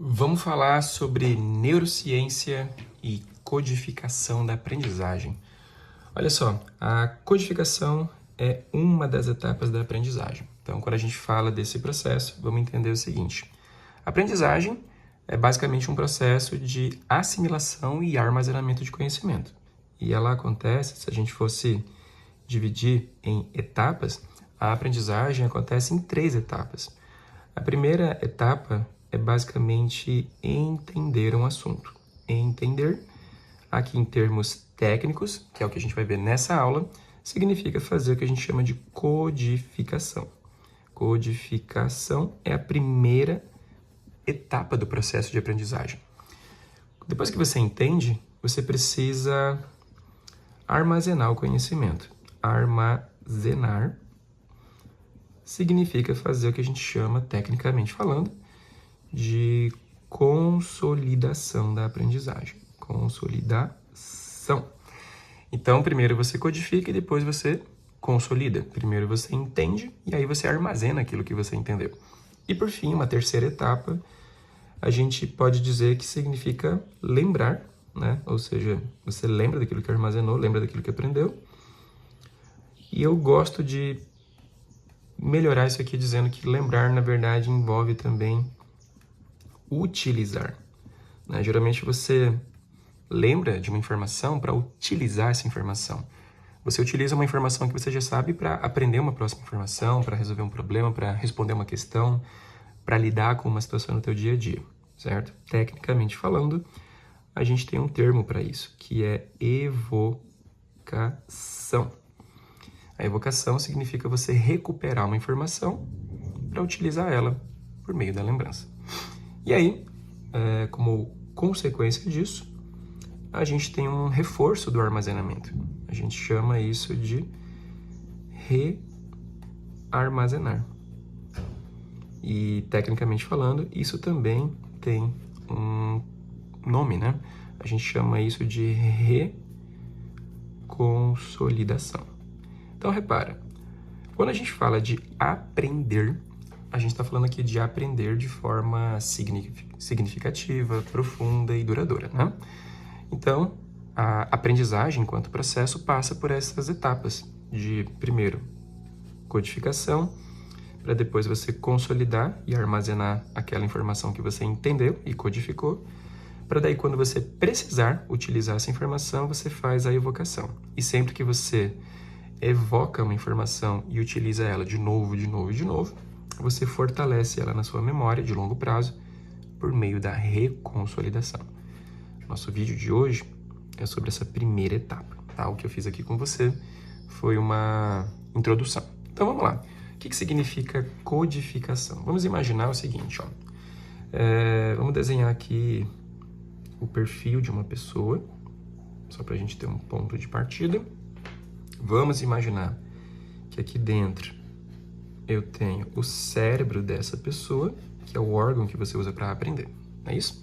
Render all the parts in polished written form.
Vamos falar sobre neurociência e codificação da aprendizagem. Olha só, a codificação é uma das etapas da aprendizagem. Então, quando a gente fala desse processo, vamos entender o seguinte. A aprendizagem é basicamente um processo de assimilação e armazenamento de conhecimento. E ela acontece, se a gente fosse dividir em etapas, a aprendizagem acontece em 3 etapas. A primeira etapa é basicamente entender um assunto. Entender, aqui em termos técnicos, que é o que a gente vai ver nessa aula, significa fazer o que a gente chama de codificação. Codificação é a primeira etapa do processo de aprendizagem. Depois que você entende, você precisa armazenar o conhecimento. Armazenar significa fazer o que a gente chama, tecnicamente falando, de consolidação da aprendizagem. Consolidação. Então, primeiro você codifica e depois você consolida. Primeiro você entende e aí você armazena aquilo que você entendeu. E por fim, uma terceira etapa, a gente pode dizer que significa lembrar, né? Ou seja, você lembra daquilo que armazenou, lembra daquilo que aprendeu. E eu gosto de melhorar isso aqui dizendo que lembrar, na verdade, envolve também utilizar. Né? Geralmente você lembra de uma informação para utilizar essa informação. Você utiliza uma informação que você já sabe para aprender uma próxima informação, para resolver um problema, para responder uma questão, para lidar com uma situação no teu dia a dia, certo? Tecnicamente falando, a gente tem um termo para isso, que é evocação. A evocação significa você recuperar uma informação para utilizar ela por meio da lembrança. E aí, como consequência disso, a gente tem um reforço do armazenamento. A gente chama isso de rearmazenar. E, tecnicamente falando, isso também tem um nome, né? A gente chama isso de reconsolidação. Então, repara, quando a gente fala de aprender, a gente está falando aqui de aprender de forma significativa, profunda e duradoura, né? Então, a aprendizagem, enquanto processo, passa por essas etapas de, primeiro, codificação, para depois você consolidar e armazenar aquela informação que você entendeu e codificou, para daí, quando você precisar utilizar essa informação, você faz a evocação. E sempre que você evoca uma informação e utiliza ela de novo, você fortalece ela na sua memória de longo prazo por meio da reconsolidação. Nosso vídeo de hoje é sobre essa primeira etapa, tá? O que eu fiz aqui com você foi uma introdução. Então, vamos lá. O que significa codificação? Vamos imaginar o seguinte, ó. Vamos desenhar aqui o perfil de uma pessoa, só para a gente ter um ponto de partida. Vamos imaginar que aqui dentro eu tenho o cérebro dessa pessoa, que é o órgão que você usa para aprender, não é isso?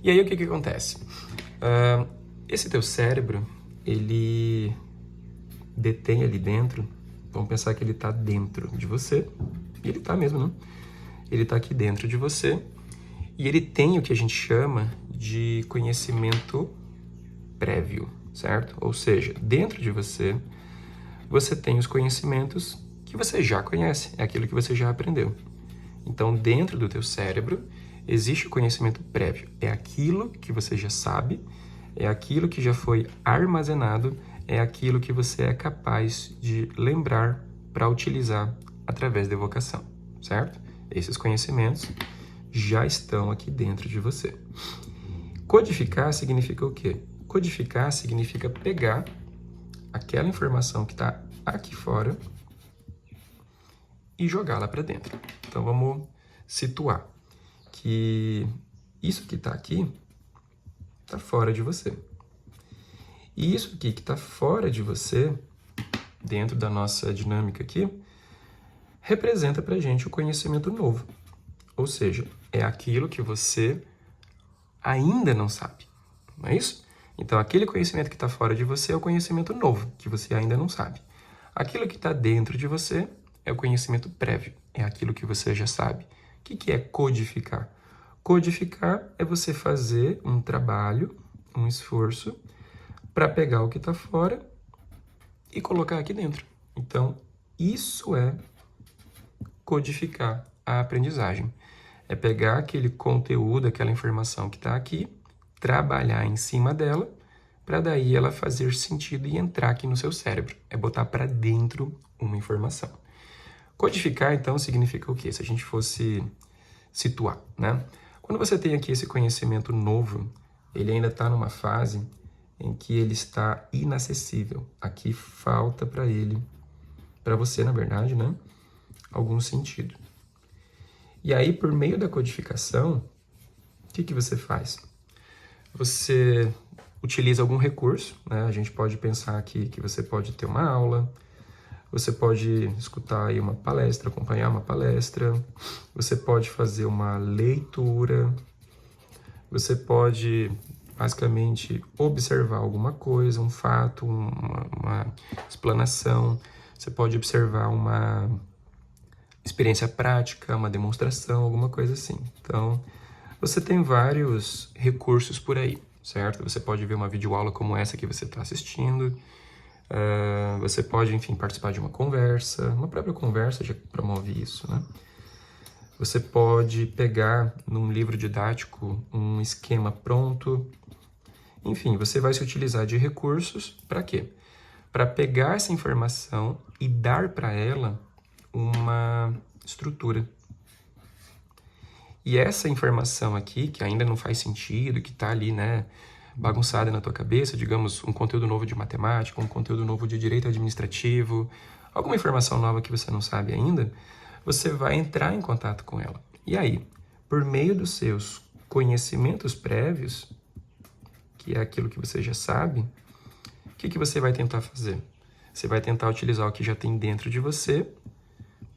E aí o que acontece? Esse teu cérebro, ele detém ali dentro, vamos pensar que ele está dentro de você, e ele está mesmo, né? Ele está aqui dentro de você, e ele tem o que a gente chama de conhecimento prévio, certo? Ou seja, dentro de você, você tem os conhecimentos que você já conhece, é aquilo que você já aprendeu. Então, dentro do teu cérebro, existe o conhecimento prévio. É aquilo que você já sabe, é aquilo que já foi armazenado, é aquilo que você é capaz de lembrar para utilizar através da evocação, certo? Esses conhecimentos já estão aqui dentro de você. Codificar significa o quê? Codificar significa pegar aquela informação que está aqui fora e jogá-la para dentro. Então, vamos situar que isso que está aqui está fora de você. E isso aqui que está fora de você, dentro da nossa dinâmica aqui, representa para a gente o conhecimento novo. Ou seja, é aquilo que você ainda não sabe, não é isso? Então, aquele conhecimento que está fora de você é o conhecimento novo, que você ainda não sabe. Aquilo que está dentro de você é o conhecimento prévio, é aquilo que você já sabe. O que é codificar? Codificar é você fazer um trabalho, um esforço, para pegar o que está fora e colocar aqui dentro. Então, isso é codificar a aprendizagem. É pegar aquele conteúdo, aquela informação que está aqui, trabalhar em cima dela, para daí ela fazer sentido e entrar aqui no seu cérebro. É botar para dentro uma informação. Codificar, então, significa o quê? Se a gente fosse situar, né? Quando você tem aqui esse conhecimento novo, ele ainda está numa fase em que ele está inacessível. Aqui falta para ele, para você, na verdade, né? Algum sentido. E aí, por meio da codificação, o que você faz? Você utiliza algum recurso, né? A gente pode pensar aqui que você pode ter uma aula, você pode escutar aí uma palestra, acompanhar uma palestra, você pode fazer uma leitura, você pode, basicamente, observar alguma coisa, um fato, uma explanação, você pode observar uma experiência prática, uma demonstração, alguma coisa assim. Então, você tem vários recursos por aí, certo? Você pode ver uma videoaula como essa que você está assistindo, você pode, enfim, participar de uma conversa, uma própria conversa já promove isso, né? Você pode pegar num livro didático um esquema pronto, enfim, você vai se utilizar de recursos para quê? Para pegar essa informação e dar para ela uma estrutura. E essa informação aqui, que ainda não faz sentido, que está ali, né, bagunçada na tua cabeça, digamos, um conteúdo novo de matemática, um conteúdo novo de direito administrativo, alguma informação nova que você não sabe ainda, você vai entrar em contato com ela. E aí, por meio dos seus conhecimentos prévios, que é aquilo que você já sabe, o que você vai tentar fazer? Você vai tentar utilizar o que já tem dentro de você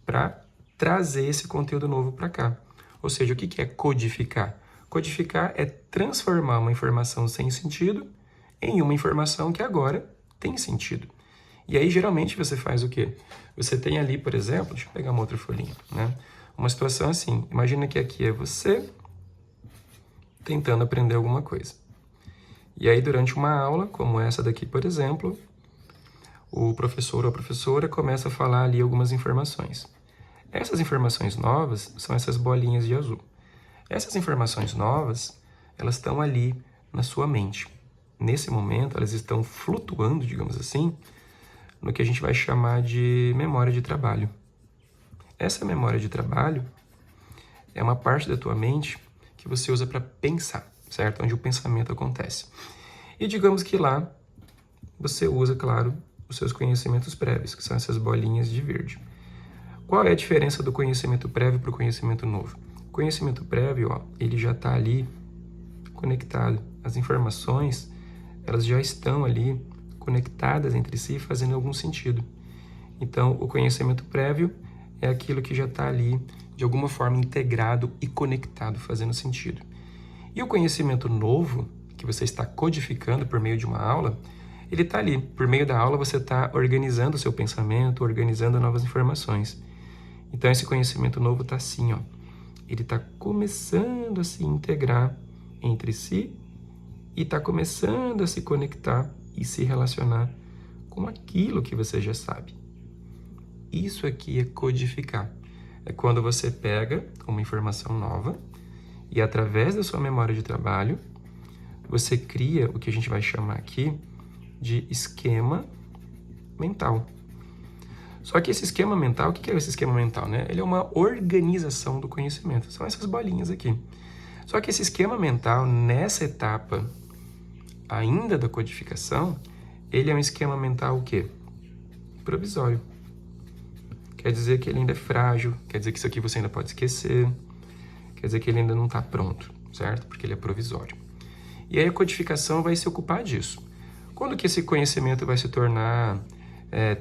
para trazer esse conteúdo novo para cá. Ou seja, o que é codificar? Codificar é transformar uma informação sem sentido em uma informação que agora tem sentido. E aí, geralmente, você faz o quê? Você tem ali, por exemplo, deixa eu pegar uma outra folhinha, né? Uma situação assim, imagina que aqui é você tentando aprender alguma coisa. E aí, durante uma aula, como essa daqui, por exemplo, o professor ou a professora começa a falar ali algumas informações. Essas informações novas são essas bolinhas de azul. Essas informações novas, elas estão ali na sua mente. Nesse momento, elas estão flutuando, digamos assim, no que a gente vai chamar de memória de trabalho. Essa memória de trabalho é uma parte da tua mente que você usa para pensar, certo? Onde o pensamento acontece. E digamos que lá você usa, claro, os seus conhecimentos prévios, que são essas bolinhas de verde. Qual é a diferença do conhecimento prévio para o conhecimento novo? O conhecimento prévio, ó, ele já está ali conectado. As informações, elas já estão ali conectadas entre si, fazendo algum sentido. Então, o conhecimento prévio é aquilo que já está ali, de alguma forma, integrado e conectado, fazendo sentido. E o conhecimento novo, que você está codificando por meio de uma aula, ele está ali. Por meio da aula, você está organizando o seu pensamento, organizando novas informações. Então, esse conhecimento novo está assim, ó. Ele está começando a se integrar entre si e está começando a se conectar e se relacionar com aquilo que você já sabe. Isso aqui é codificar. É quando você pega uma informação nova e, através da sua memória de trabalho, você cria o que a gente vai chamar aqui de esquema mental. Só que esse esquema mental, o que é esse esquema mental, né? Ele é uma organização do conhecimento. São essas bolinhas aqui. Só que esse esquema mental, nessa etapa ainda da codificação, ele é um esquema mental o quê? Provisório. Quer dizer que ele ainda é frágil, quer dizer que isso aqui você ainda pode esquecer, quer dizer que ele ainda não está pronto, certo? Porque ele é provisório. E aí a codificação vai se ocupar disso. Quando que esse conhecimento vai se tornar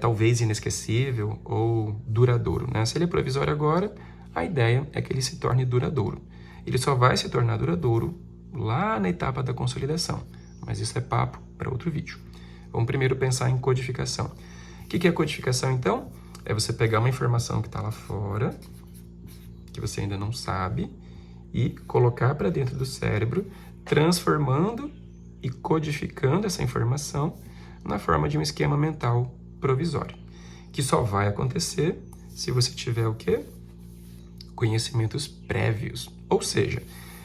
talvez inesquecível ou duradouro, né? Se ele é provisório agora, a ideia é que ele se torne duradouro. Ele só vai se tornar duradouro lá na etapa da consolidação, mas isso é papo para outro vídeo. Vamos primeiro pensar em codificação. O que é codificação, então? É você pegar uma informação que está lá fora, que você ainda não sabe, e colocar para dentro do cérebro, transformando e codificando essa informação na forma de um esquema mental provisório, que só vai acontecer se você tiver o quê? Conhecimentos prévios. Ou seja,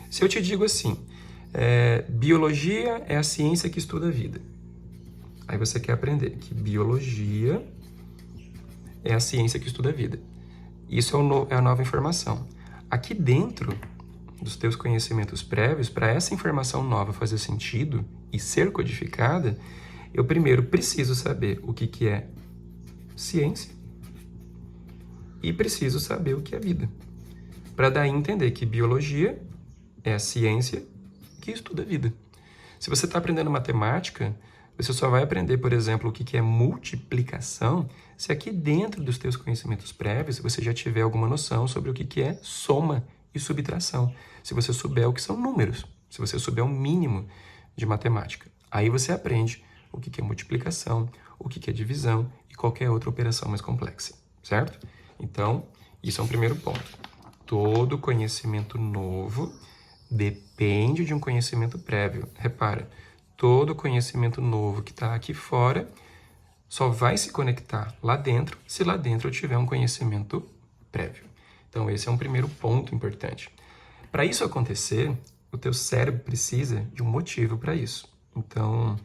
se eu te digo assim, biologia é a ciência que estuda a vida. Aí você quer aprender que biologia é a ciência que estuda a vida. Isso é a nova informação. Aqui dentro dos teus conhecimentos prévios, para essa informação nova fazer sentido e ser codificada, eu primeiro preciso saber o que é ciência e preciso saber o que é vida. Para daí entender que biologia é a ciência que estuda a vida. Se você está aprendendo matemática, você só vai aprender, por exemplo, o que é multiplicação se aqui dentro dos teus conhecimentos prévios você já tiver alguma noção sobre o que é soma e subtração. Se você souber o que são números, se você souber o mínimo de matemática. Aí você aprende o que é multiplicação, o que é divisão e qualquer outra operação mais complexa, certo? Então, isso é um primeiro ponto. Todo conhecimento novo depende de um conhecimento prévio. Repara, todo conhecimento novo que está aqui fora só vai se conectar lá dentro se lá dentro eu tiver um conhecimento prévio. Então, esse é um primeiro ponto importante. Para isso acontecer, o teu cérebro precisa de um motivo para isso. Então,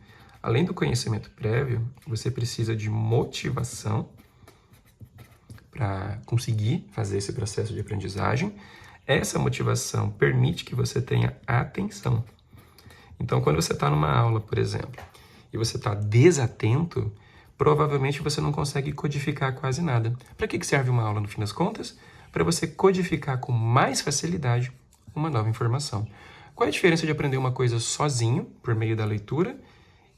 além do conhecimento prévio, você precisa de motivação para conseguir fazer esse processo de aprendizagem. Essa motivação permite que você tenha atenção. Então, quando você está numa aula, por exemplo, e você está desatento, provavelmente você não consegue codificar quase nada. Para que serve uma aula, no fim das contas? Para você codificar com mais facilidade uma nova informação. Qual é a diferença de aprender uma coisa sozinho, por meio da leitura,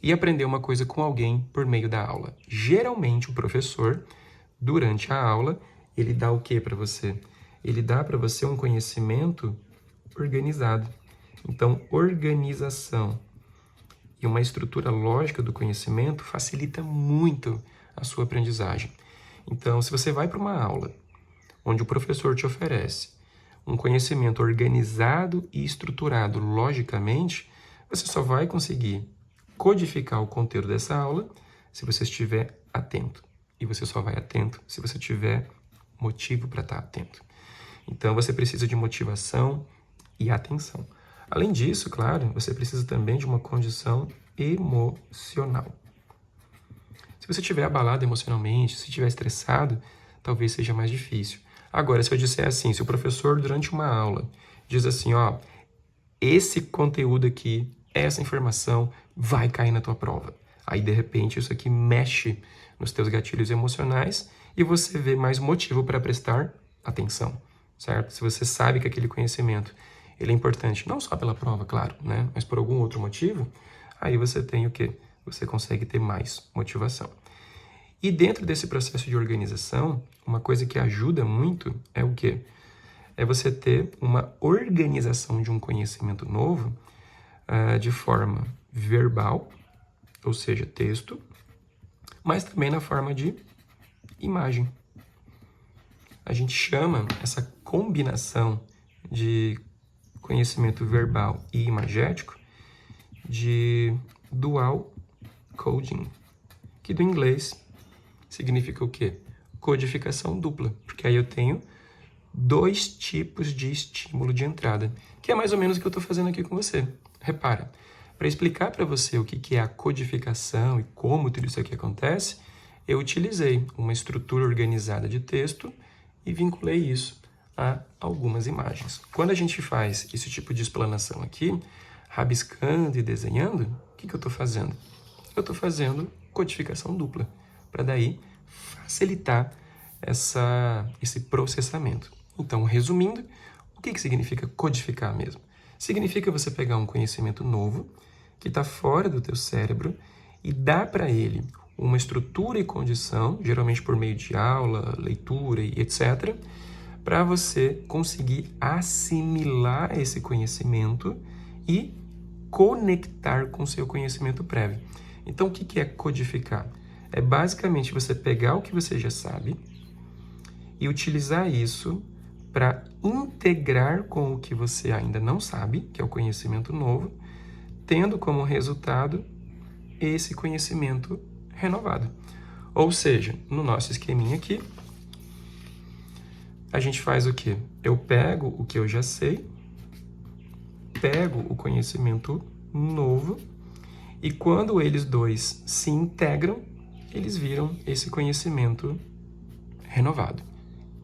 e aprender uma coisa com alguém por meio da aula? Geralmente, o professor, durante a aula, ele dá o que para você? Ele dá para você um conhecimento organizado. Então, organização e uma estrutura lógica do conhecimento facilita muito a sua aprendizagem. Então, se você vai para uma aula onde o professor te oferece um conhecimento organizado e estruturado logicamente, você só vai conseguir codificar o conteúdo dessa aula se você estiver atento. E você só vai atento se você tiver motivo para estar atento. Então, você precisa de motivação e atenção. Além disso, claro, você precisa também de uma condição emocional. Se você estiver abalado emocionalmente, se estiver estressado, talvez seja mais difícil. Agora, se eu disser assim, se o professor, durante uma aula, diz assim, ó, esse conteúdo aqui, essa informação vai cair na tua prova. Aí, de repente, isso aqui mexe nos teus gatilhos emocionais e você vê mais motivo para prestar atenção, certo? Se você sabe que aquele conhecimento ele é importante, não só pela prova, claro, né? Mas por algum outro motivo, aí você tem o quê? Você consegue ter mais motivação. E dentro desse processo de organização, uma coisa que ajuda muito é o quê? É você ter uma organização de um conhecimento novo de forma verbal, ou seja, texto, mas também na forma de imagem. A gente chama essa combinação de conhecimento verbal e imagético de dual coding, que do inglês significa o quê? Codificação dupla, porque aí eu tenho dois tipos de estímulo de entrada, que é mais ou menos o que eu estou fazendo aqui com você. Repara, para explicar para você o que é a codificação e como tudo isso aqui acontece, eu utilizei uma estrutura organizada de texto e vinculei isso a algumas imagens. Quando a gente faz esse tipo de explanação aqui, rabiscando e desenhando, o que eu estou fazendo? Eu estou fazendo codificação dupla, para daí facilitar esse processamento. Então, resumindo, o que significa codificar mesmo? Significa você pegar um conhecimento novo, que está fora do teu cérebro, e dar para ele uma estrutura e condição, geralmente por meio de aula, leitura e etc., para você conseguir assimilar esse conhecimento e conectar com o seu conhecimento prévio. Então, o que é codificar? É basicamente você pegar o que você já sabe e utilizar isso para integrar com o que você ainda não sabe, que é o conhecimento novo, tendo como resultado esse conhecimento renovado. Ou seja, no nosso esqueminha aqui, a gente faz o quê? Eu pego o que eu já sei, pego o conhecimento novo, e quando eles dois se integram, eles viram esse conhecimento renovado.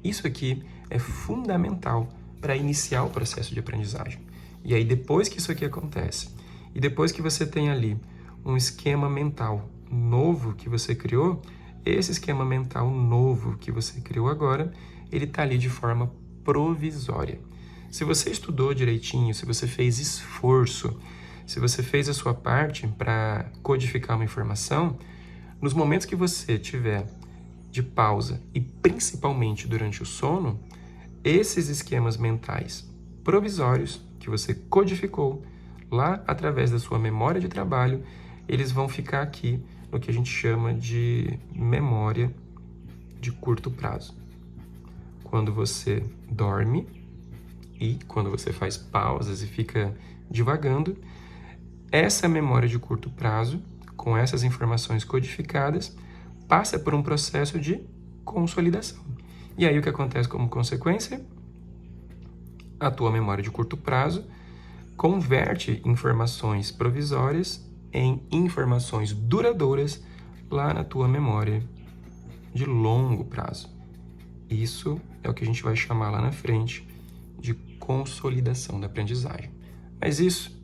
Isso aqui é fundamental para iniciar o processo de aprendizagem. E aí, depois que isso aqui acontece, e depois que você tem ali um esquema mental novo que você criou, esse esquema mental novo que você criou agora, ele está ali de forma provisória. Se você estudou direitinho, se você fez esforço, se você fez a sua parte para codificar uma informação, nos momentos que você tiver de pausa e principalmente durante o sono, esses esquemas mentais provisórios que você codificou lá através da sua memória de trabalho, eles vão ficar aqui no que a gente chama de memória de curto prazo. Quando você dorme e quando você faz pausas e fica divagando, essa memória de curto prazo, com essas informações codificadas, passa por um processo de consolidação. E aí o que acontece como consequência? A tua memória de curto prazo converte informações provisórias em informações duradouras lá na tua memória de longo prazo. Isso é o que a gente vai chamar lá na frente de consolidação da aprendizagem. Mas isso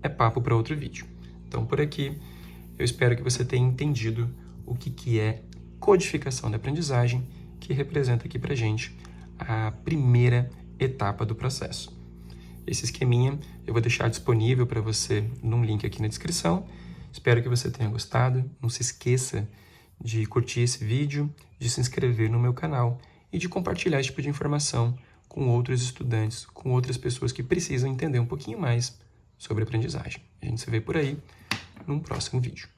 é papo para outro vídeo. Então, por aqui, eu espero que você tenha entendido o que é codificação da aprendizagem, que representa aqui pra gente a primeira etapa do processo. Esse esqueminha eu vou deixar disponível para você num link aqui na descrição. Espero que você tenha gostado. Não se esqueça de curtir esse vídeo, de se inscrever no meu canal e de compartilhar esse tipo de informação com outros estudantes, com outras pessoas que precisam entender um pouquinho mais sobre aprendizagem. A gente se vê por aí num próximo vídeo.